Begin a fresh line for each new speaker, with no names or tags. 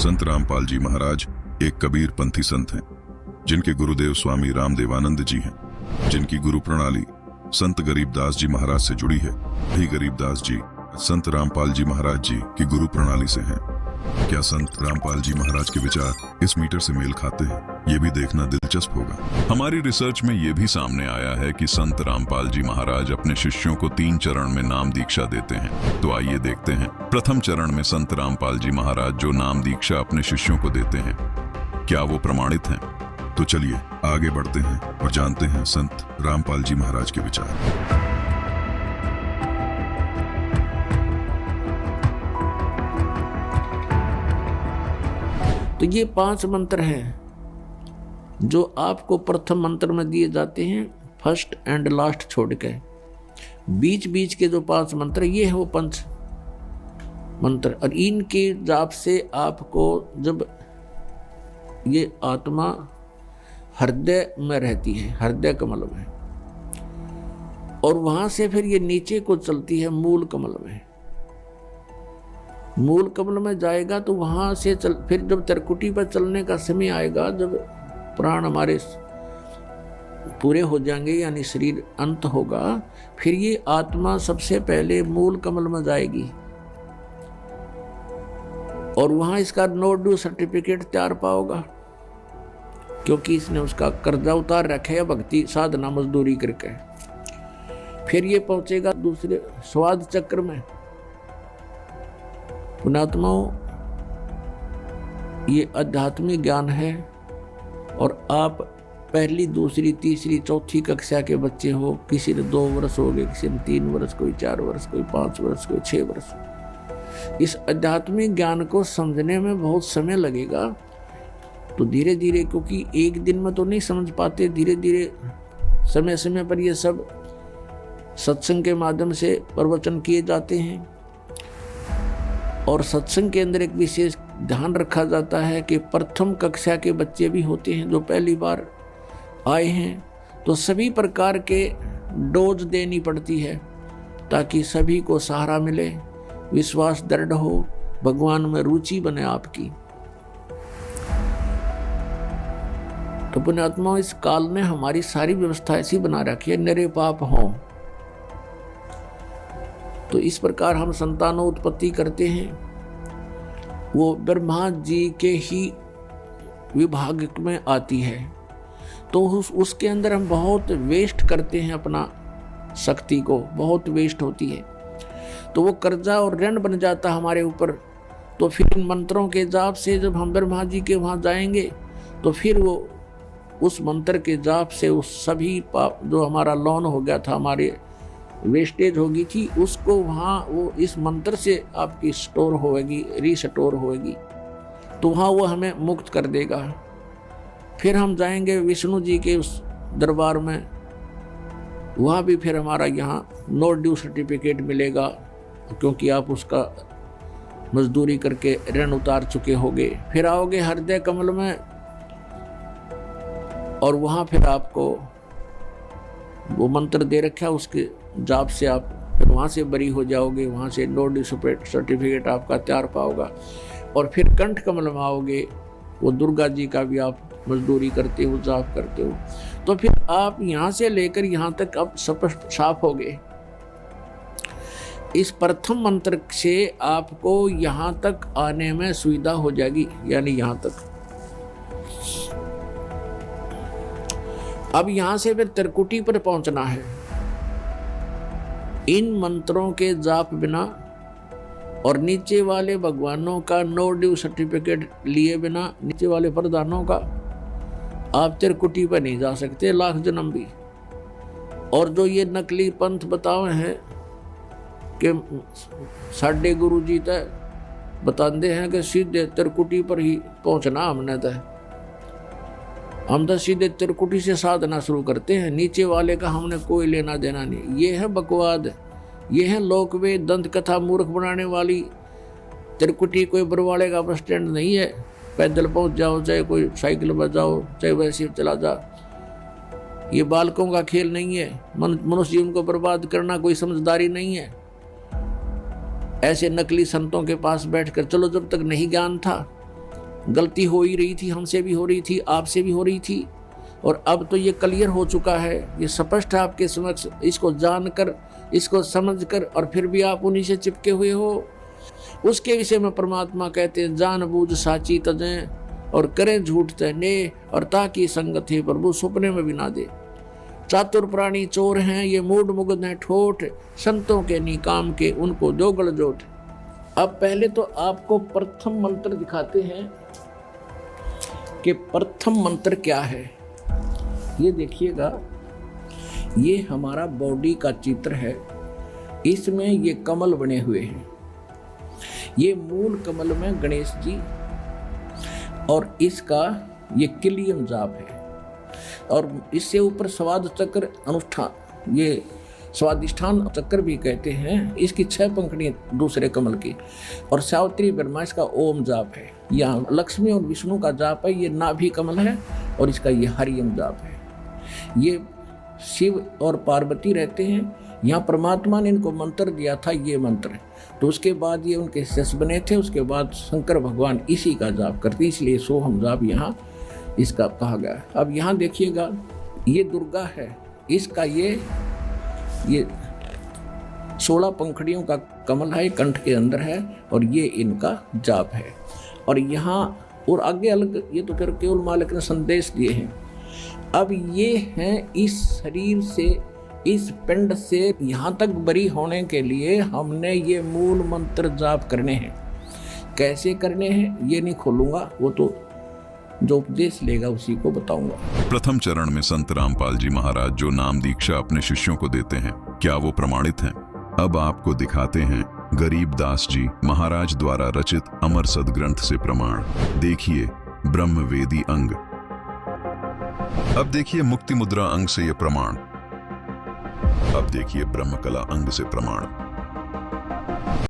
संत रामपाल जी महाराज एक कबीर पंथी संत हैं, जिनके गुरुदेव स्वामी रामदेवानंद जी हैं, जिनकी गुरु प्रणाली संत गरीबदास जी महाराज से जुड़ी है। वही गरीबदास जी संत रामपाल जी महाराज जी की गुरु प्रणाली से हैं। क्या संत रामपाल जी महाराज के विचार इस मीटर से मेल खाते हैं, ये भी देखना दिलचस्प होगा। हमारी रिसर्च में ये भी सामने आया है कि संत रामपाल जी महाराज अपने शिष्यों को 3 चरण में नाम दीक्षा देते हैं। तो आइए देखते हैं प्रथम चरण में संत रामपाल जी महाराज जो नाम दीक्षा अपने शिष्यों को देते हैं, क्या वो प्रमाणित हैं? तो चलिए आगे बढ़ते हैं और जानते हैं संत रामपाल जी महाराज के विचार।
तो ये 5 मंत्र हैं जो आपको प्रथम मंत्र में दिए जाते हैं, फर्स्ट एंड लास्ट छोड़ के। बीच बीच के जो 5 मंत्र ये है वो पंच मंत्र, और इनके जाप से आपको जब ये आत्मा हृदय में रहती है, हृदय कमल में, और वहां से फिर ये नीचे को चलती है मूल कमल में। मूल कमल में जाएगा तो वहां से फिर जब त्रिकुटी पर चलने का समय आएगा, जब प्राण हमारे पूरे हो जाएंगे यानी शरीर अंत होगा, फिर ये आत्मा सबसे पहले मूल कमल में जाएगी और वहां इसका नो ड्यू सर्टिफिकेट तैयार पाओगा, क्योंकि इसने उसका कर्जा उतार रखा है भक्ति साधना मजदूरी करके। फिर ये पहुंचेगा दूसरे स्वाद चक्र में। पुण्यात्माओं, ये आध्यात्मिक ज्ञान है, और आप पहली, दूसरी, तीसरी, चौथी कक्षा के बच्चे हो, किसी ने 2 वर्ष हो गए, किसी ने 3 वर्ष, कोई 4 वर्ष, कोई 5 वर्ष, कोई 6 वर्ष। इस आध्यात्मिक ज्ञान को समझने में बहुत समय लगेगा। तो धीरे धीरे, क्योंकि एक दिन में तो नहीं समझ पाते, धीरे धीरे समय समय पर ये सब सत्संग के माध्यम से प्रवचन किए जाते हैं, और सत्संग के अंदर एक विशेष ध्यान रखा जाता है कि प्रथम कक्षा के बच्चे भी होते हैं जो पहली बार आए हैं, तो सभी प्रकार के डोज देनी पड़ती है ताकि सभी को सहारा मिले, विश्वास दृढ़ हो, भगवान में रुचि बने आपकी। तो पुण्यात्मा, इस काल में हमारी सारी व्यवस्था ऐसी बना रखी है, निरे पाप हों। तो इस प्रकार हम संतानों उत्पत्ति करते हैं, वो ब्रह्मा जी के ही विभाग में आती है। तो उसके अंदर हम बहुत वेस्ट करते हैं, अपना शक्ति को बहुत वेस्ट होती है, तो वो कर्जा और ऋण बन जाता हमारे ऊपर। तो फिर इन मंत्रों के जाप से जब हम ब्रह्मा जी के वहाँ जाएंगे, तो फिर वो उस मंत्र के जाप से उस सभी पाप जो हमारा लोन हो गया था, हमारे वेस्टेज होगी थी, उसको वहाँ वो इस मंत्र से आपकी स्टोर होएगी, रीस्टोर होएगी, तो वहाँ वो हमें मुक्त कर देगा। फिर हम जाएंगे विष्णु जी के उस दरबार में, वहाँ भी फिर हमारा यहाँ नो ड्यू सर्टिफिकेट मिलेगा, क्योंकि आप उसका मजदूरी करके ऋण उतार चुके होगे। फिर आओगे हृदय कमल में, और वहाँ फिर आपको वो मंत्र दे रखा है, उसके जाप से आप फिर वहाँ से बरी हो जाओगे, वहाँ से नो ड्यू सर्टिफिकेट आपका तैयार पाओगा। और फिर कंठ कमल में आओगे, वो दुर्गा जी का भी आप मजदूरी करते हो, जाप करते हो, तो फिर आप यहाँ से लेकर यहाँ तक अब स्पष्ट साफ हो गए। इस प्रथम मंत्र से आपको यहाँ तक आने में सुविधा हो जाएगी, यानी यहाँ तक। अब यहाँ से फिर त्रिकुटी पर पहुँचना है। इन मंत्रों के जाप बिना और नीचे वाले भगवानों का नो ड्यू सर्टिफिकेट लिए बिना, नीचे वाले प्रधानों का, आप त्रिकुटी पर नहीं जा सकते, लाख जन्म भी। और जो ये नकली पंथ बताए हैं कि साढ़े गुरु जी तय बताते हैं कि सीधे त्रिकुटी पर ही पहुंचना हमने तय, हम तो सीधे त्रिकुटी से साधना शुरू करते हैं, नीचे वाले का हमने कोई लेना देना नहीं। ये है बकवाद, ये है लोकवेद दंत कथा मूर्ख बनाने वाली। त्रिकुटी कोई बरवाड़े का बस स्टैंड नहीं है, पैदल पहुंच जाओ, चाहे कोई साइकिल पर जाओ, चाहे वैसे चला जा। ये बालकों का खेल नहीं है, मनुष्य जीवन को बर्बाद करना कोई समझदारी नहीं है। ऐसे नकली संतों के पास बैठकर, चलो जब तक नहीं ज्ञान था गलती हो ही रही थी, हमसे भी हो रही थी, आपसे भी हो रही थी, और अब तो ये क्लियर हो चुका है, ये स्पष्ट है आपके समक्ष। इसको जानकर, इसको समझकर, और फिर भी आप उन्हीं से चिपके हुए हो। उसके विषय में परमात्मा कहते हैं, जान बूझ साची तजें और करें झूठ तने, और ताकि संगत है प्रभु सुपने में भी ना दे। चातुर प्राणी चोर हैं, ये मूड मुग्ध हैं ठोठ, संतों के निकाम के उनको दो गलजोट। अब पहले तो आपको प्रथम मंत्र दिखाते हैं कि प्रथम मंत्र क्या है। ये देखिएगा, ये हमारा बॉडी का चित्र है, इसमें ये कमल बने हुए हैं। ये मूल कमल में गणेश जी, और इसका ये किलियम जाप है, और इससे ऊपर स्वाद चक्र अनुष्ठान, ये स्वादिष्ठान चक्र भी कहते हैं। इसकी 6 पंखुड़ियां दूसरे कमल की, और सावित्री ब्रह्मा इसका ओम जाप है। यहाँ लक्ष्मी और विष्णु का जाप है, ये नाभि कमल है, और इसका ये हरियम जाप है। ये शिव और पार्वती रहते हैं, यहाँ परमात्मा ने इनको मंत्र दिया था, ये मंत्र। तो उसके बाद ये उनके शिष्य बने थे, उसके बाद शंकर भगवान इसी का जाप करते, इसलिए सोहम जाप यहाँ इसका कहा गया। अब यहाँ देखिएगा, ये दुर्गा है, इसका ये 16 पंखुड़ियों का कमल है, कंठ के अंदर है, और ये इनका जाप है। और यहाँ और आगे अलग, ये तो फिर केवल मालिक ने संदेश दिए हैं। अब ये हैं इस शरीर से, इस पिंड से यहाँ तक बरी होने के लिए हमने ये मूल मंत्र जाप करने हैं। कैसे करने हैं ये नहीं खोलूंगा, वो तो जो उपदेश लेगा उसी को बताऊंगा।
प्रथम चरण में संत रामपाल जी महाराज जो नाम दीक्षा अपने शिष्यों को देते हैं, क्या वो प्रमाणित हैं? अब आपको दिखाते हैं गरीबदास जी महाराज द्वारा रचित अमर सदग्रंथ से प्रमाण। देखिए ब्रह्मवेदी अंग। अब देखिए मुक्ति मुद्रा अंग से ये प्रमाण। अब देखिए ब्रह्मकला अंग से प्रमाण।